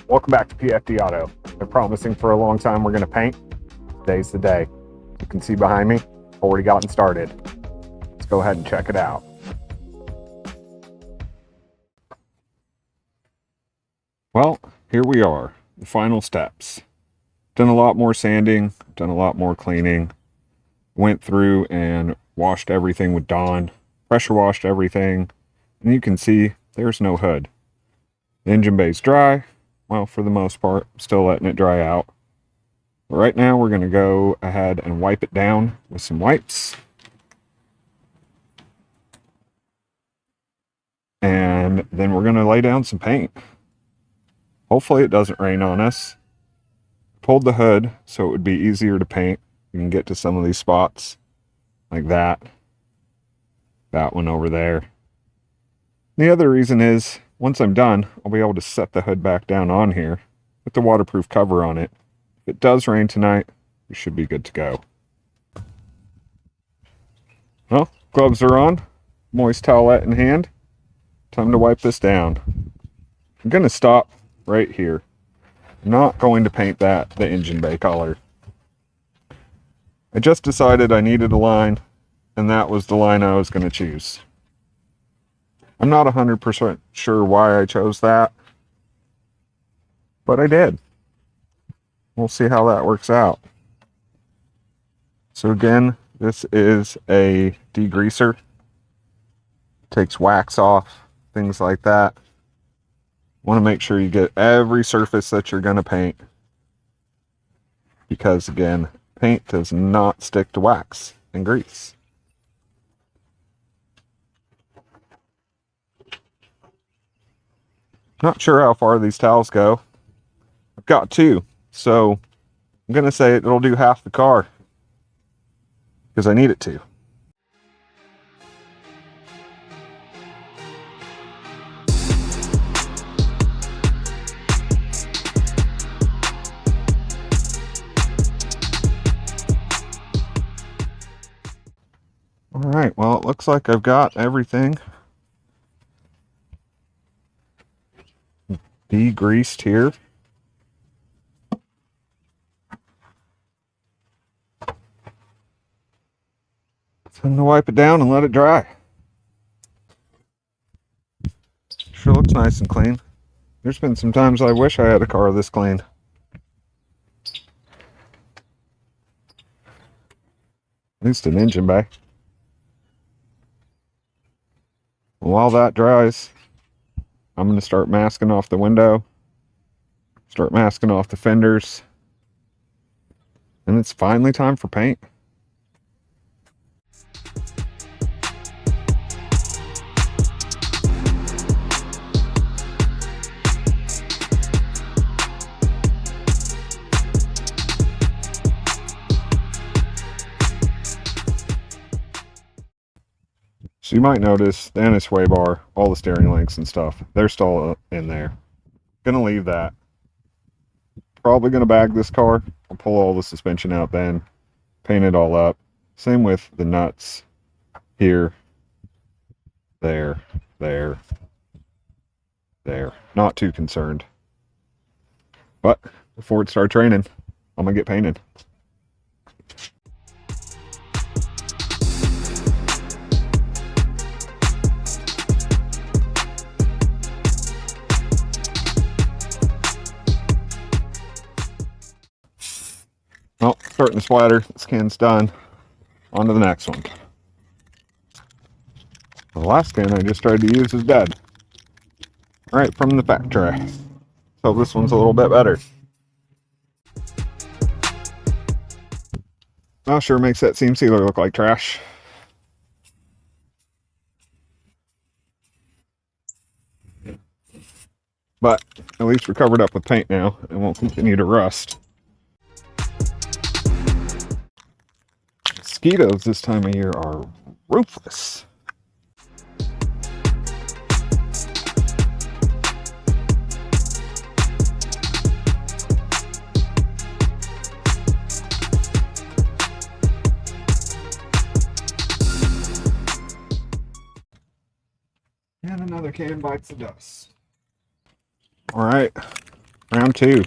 Welcome back to PFDAuto. Been promising for a long time we're going to paint. Today's the day. You can see behind me, already gotten started. Let's go ahead and check it out. Well, here we are, the final steps. Done a lot more sanding, done a lot more cleaning. Went through and washed everything with Dawn, pressure washed everything, and you can see there's no hood. The engine bay's dry. Well, for the most part, still letting it dry out. But right now we're going to go ahead and wipe it down with some wipes. And then we're going to lay down some paint. Hopefully it doesn't rain on us. Pulled the hood so it would be easier to paint. You can get to some of these spots like that. That one over there. The other reason is, once I'm done, I'll be able to set the hood back down on here with the waterproof cover on it. If it does rain tonight, we should be good to go. Well, gloves are on, moist towelette in hand. Time to wipe this down. I'm going to stop right here. I'm not going to paint the engine bay color. I just decided I needed a line, and that was the line I was going to choose. I'm not 100% sure why I chose that, but I did. We'll see how that works out. So again, this is a degreaser. Takes wax off, things like that. Want to make sure you get every surface that you're going to paint, because again, paint does not stick to wax and grease. Not sure how far these towels go. I've got two, so I'm going to say it'll do half the car because I need it to. All right, well, it looks like I've got everything degreased here. Time to wipe it down and let it dry. Sure looks nice and clean. There's been some times I wish I had a car this clean. At least an engine bay. While that dries, I'm going to start masking off the window, start masking off the fenders, and it's finally time for paint. So you might notice the anti-sway bar, all the steering links and stuff, they're still in there. Gonna leave that. Probably gonna bag this car. I'll pull all the suspension out then, paint it all up. Same with the nuts here, there. Not too concerned. But before it starts raining, I'm gonna get painted. Well, starting to splatter. This can's done. On to the next one. The last can I just tried to use is dead. Right from the factory. So this one's a little bit better. Oh, sure makes that seam sealer look like trash. But at least we're covered up with paint now and won't continue to rust. Mosquitoes this time of year are ruthless. And another can bites the dust. All right, Round two.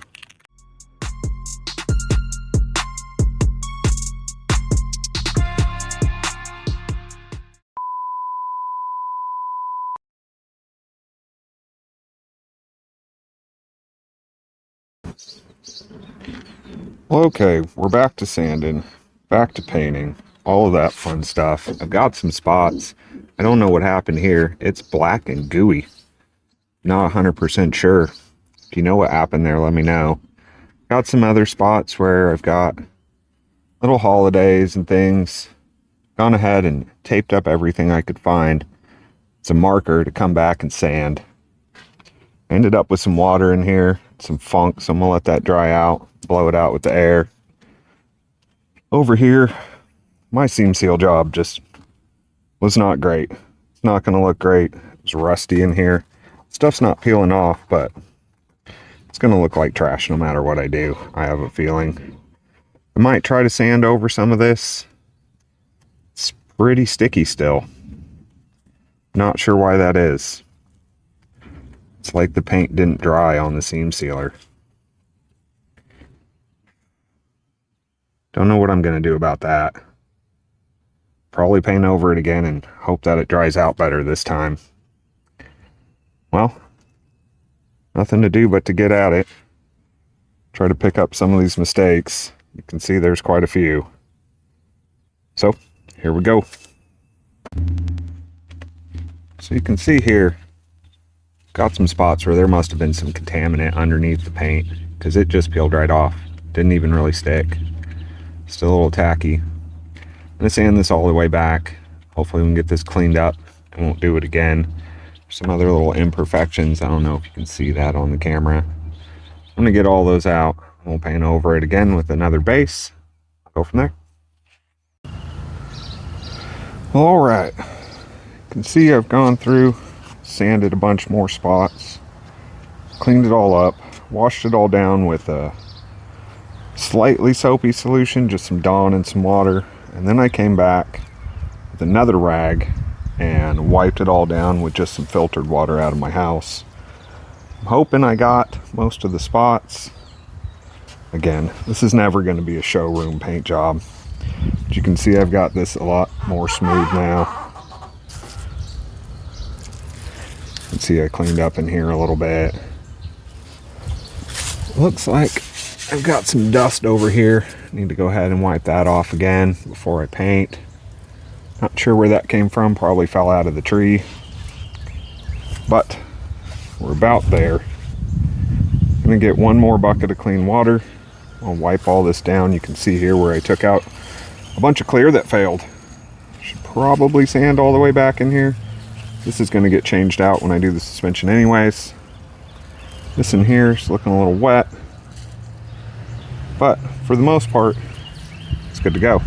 Okay, we're back to sanding, back to painting, all of that fun stuff. I've got some spots. I don't know what happened here. It's black and gooey. Not 100% sure. If you know what happened there, let me know. Got some other spots where I've got little holidays and things. Gone ahead and taped up everything I could find. It's a marker to come back and sand. Ended up with some water in here, some funk, so I'm gonna let that dry out, blow it out with the air. Over here, my seam seal job just was not great. It's not gonna look great. It's rusty in here. Stuff's not peeling off, but it's gonna look like trash no matter what I do, I have a feeling. I might try to sand over some of this. It's pretty sticky still. Not sure why that is. It's like the paint didn't dry on the seam sealer. Don't know what I'm going to do about that. Probably paint over it again and hope that it dries out better this time. Well, nothing to do but to get at it. Try to pick up some of these mistakes. You can see there's quite a few. So, here we go. So you can see here, got some spots where there must have been some contaminant underneath the paint because it just peeled right off. Didn't even really stick. Still a little tacky. I'm gonna sand this all the way back. Hopefully we can get this cleaned up. I won't do it again. Some other little imperfections. I don't know if you can see that on the camera. I'm gonna get all those out. We'll paint over it again with another base. Go from there. All right. You can see I've gone through, sanded a bunch more spots, cleaned it all up, washed it all down with a slightly soapy solution, just some Dawn and some water, and then I came back with another rag and wiped it all down with just some filtered water out of my house. I'm hoping I got most of the spots. Again, this is never going to be a showroom paint job, but you can see I've got this a lot more smooth now. You can see I cleaned up in here a little bit. Looks like I've got some dust over here. Need to go ahead and wipe that off again before I paint. Not sure where that came from. Probably fell out of the tree. But we're about there. I'm gonna get one more bucket of clean water. I'll wipe all this down. You can see here where I took out a bunch of clear that failed. Should probably sand all the way back in here. This is going to get changed out when I do the suspension anyways. This in here is looking a little wet, but for the most part, it's good to go.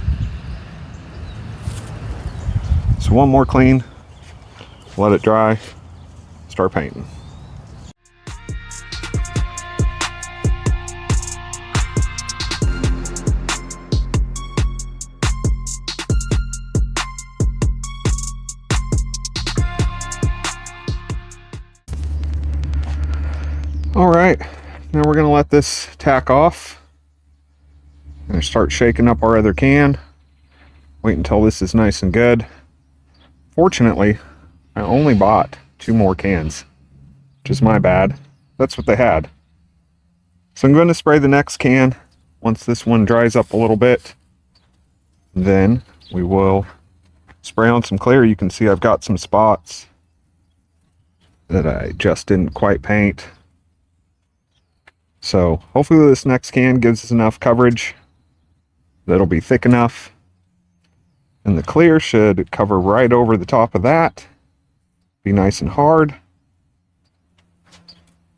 So one more clean, let it dry, start painting. All right, now we're gonna let this tack off. I'm gonna start shaking up our other can. Wait until this is nice and good. Fortunately, I only bought 2 more cans, which is my bad. That's what they had. So I'm going to spray the next can once this one dries up a little bit. Then we will spray on some clear. You can see I've got some spots that I just didn't quite paint. So hopefully this next can gives us enough coverage that'll be thick enough. And the clear should cover right over the top of that. Be nice and hard.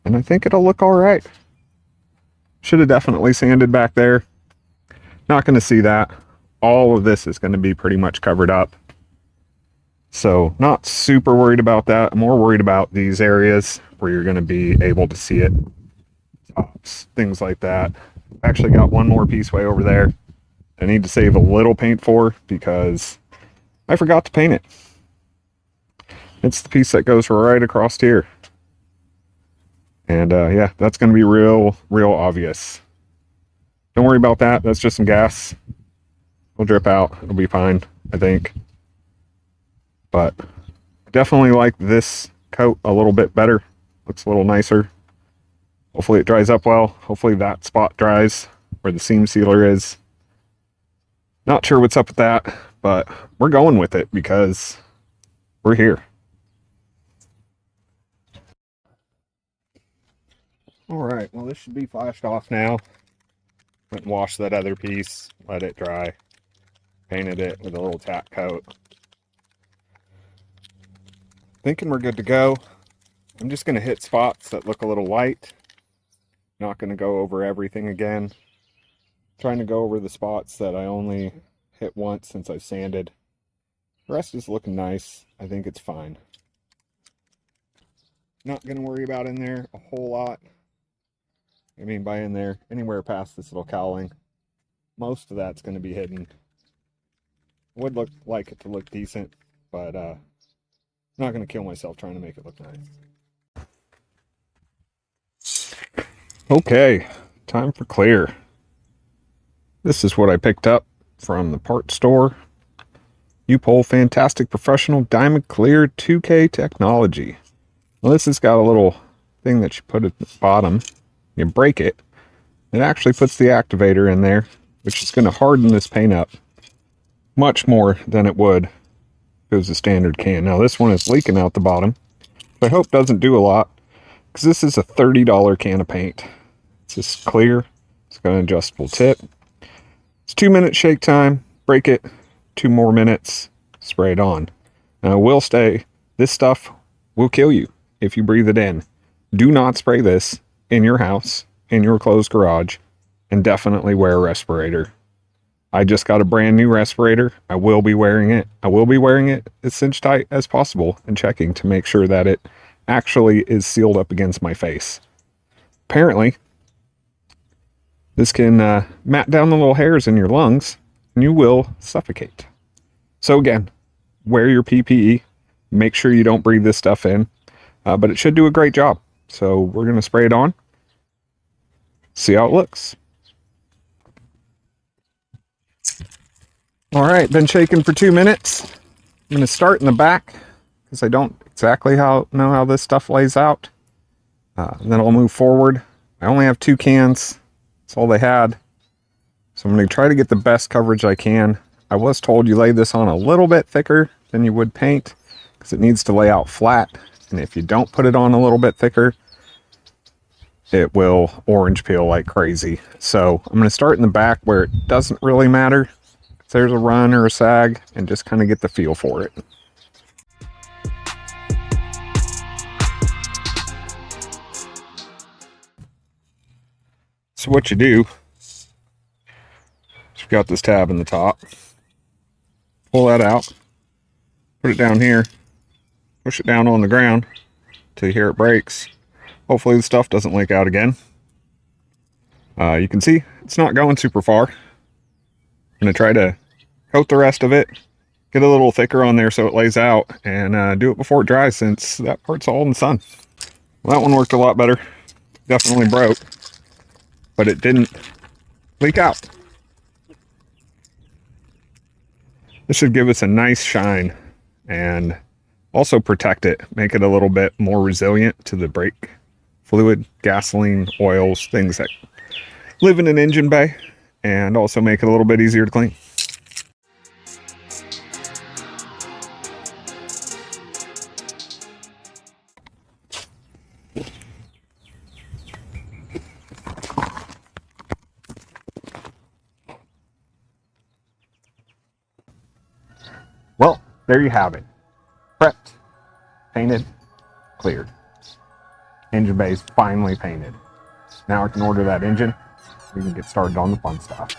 And I think it'll look all right. Should have definitely sanded back there. Not going to see that. All of this is going to be pretty much covered up. So not super worried about that. I'm more worried about these areas where you're going to be able to see it. Tops, things like that. Actually got one more piece way over there I need to save a little paint for because I forgot to paint it. It's the piece that goes right across here. And yeah, that's going to be real obvious. Don't worry about that. That's just some gas. It'll drip out. It'll be fine, I think. But I definitely like this coat a little bit better. Looks a little nicer. Hopefully it dries up well. Hopefully that spot dries where the seam sealer is. Not sure what's up with that, but we're going with it because we're here. All right, well, this should be flashed off now. Went and washed that other piece, let it dry, painted it with a little tack coat. Thinking we're good to go. I'm just going to hit spots that look a little light. Not going to go over everything again. Trying to go over the spots that I only hit once since I've sanded. The rest is looking nice. I think it's fine. Not going to worry about in there a whole lot. I mean by in there, anywhere past this little cowling. Most of that's going to be hidden. Would look like it to look decent, but I'm not going to kill myself trying to make it look nice. Okay, time for clear. This is what I picked up from the parts store. U-Pole Fantastic Professional Diamond Clear 2K Technology. Well, this has got a little thing that you put at the bottom. You break it. It actually puts the activator in there, which is going to harden this paint up much more than it would if it was a standard can. Now this one is leaking out the bottom, but I hope doesn't do a lot because this is a $30 can of paint. It's just clear. It's got an adjustable tip. It's 2-minute shake time. Break it. 2 more minutes. Spray it on. Now I will say, this stuff will kill you if you breathe it in. Do not spray this in your house, in your closed garage, and definitely wear a respirator. I just got a brand new respirator. I will be wearing it. I will be wearing it as cinch tight as possible and checking to make sure that it actually is sealed up against my face. Apparently, this can mat down the little hairs in your lungs and you will suffocate. So again, wear your PPE. Make sure you don't breathe this stuff in, but it should do a great job. So we're going to spray it on. See how it looks. All right, been shaking for 2 minutes. I'm going to start in the back because I don't exactly know how this stuff lays out. And then I'll move forward. I only have 2 cans. That's all they had. So I'm going to try to get the best coverage I can. I was told you lay this on a little bit thicker than you would paint because it needs to lay out flat. And if you don't put it on a little bit thicker, it will orange peel like crazy. So I'm going to start in the back where it doesn't really matter if there's a run or a sag, and just kind of get the feel for it. So what you do is you've got this tab in the top. Pull that out. Put it down here. Push it down on the ground till you hear it breaks. Hopefully the stuff doesn't leak out again. You can see it's not going super far. I'm going to try to coat the rest of it, get a little thicker on there so it lays out, and do it before it dries since that part's all in the sun. Well, that one worked a lot better. Definitely broke, but it didn't leak out. This should give us a nice shine and also protect it, make it a little bit more resilient to the brake fluid, gasoline, oils, things that live in an engine bay, and also make it a little bit easier to clean. Well, there you have it. Prepped, painted, cleared. Engine bay is finally painted. Now I can order that engine. We can get started on the fun stuff.